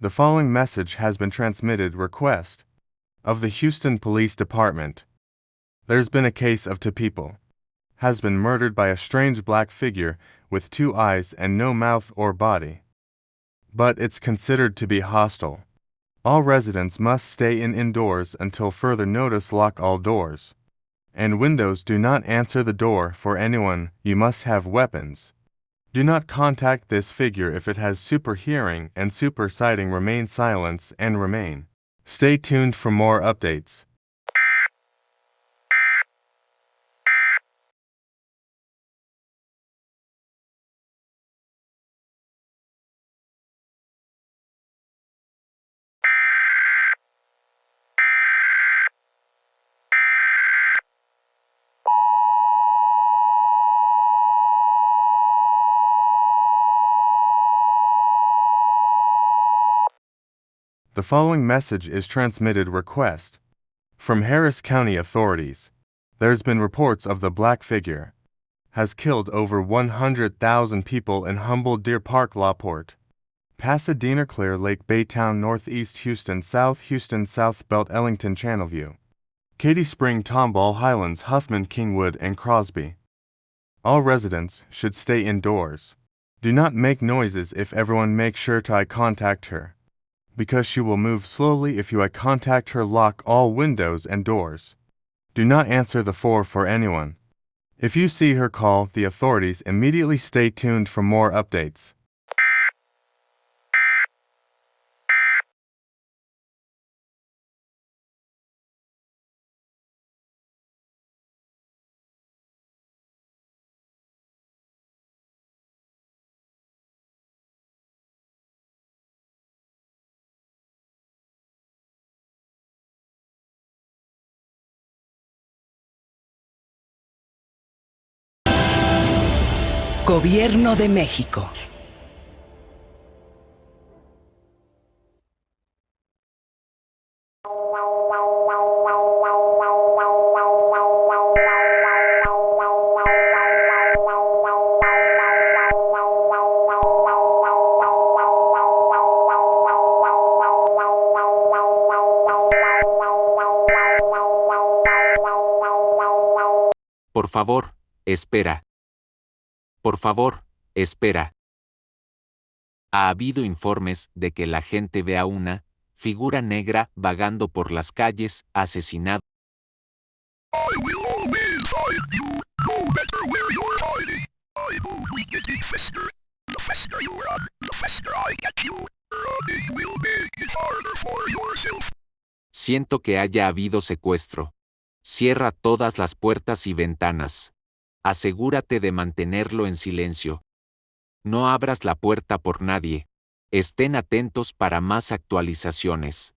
The following message has been transmitted request of the Houston Police Department. There's been a case of two people has been murdered by a strange black figure with 2 eyes and no mouth or body. But it's considered to be hostile. All residents must stay indoors until further notice. Lock all doors and windows. Do not answer the door for anyone. You must have weapons. Do not contact this figure if it has super hearing and super sighting. Remain silent and remain. Stay tuned for more updates. The following message is transmitted request from Harris County authorities. There's been reports of the black figure has killed over 100,000 people in Humboldt, Deer Park, LaPorte, Pasadena, Clear Lake, Baytown, Northeast Houston, South Belt, Ellington, Channelview, Katy Spring, Tomball, Highlands, Huffman, Kingwood, and Crosby. All residents should stay indoors. Do not make noises. If everyone, make sure to eye contact her, because she will move slowly if you eye contact her. Lock all windows and doors. Do not answer the phone for anyone. If you see her, call the authorities immediately. Stay tuned for more updates. Gobierno de México. Por favor, espera. Por favor, espera. Ha habido informes de que la gente ve a una figura negra vagando por las calles, asesinado. I will always find you, no matter where you're hiding. I move we getting faster. The faster you run, the faster I get you. Running will make it harder for yourself. Siento que haya habido secuestro. Cierra todas las puertas y ventanas. Asegúrate de mantenerlo en silencio. No abras la puerta por nadie. Estén atentos para más actualizaciones.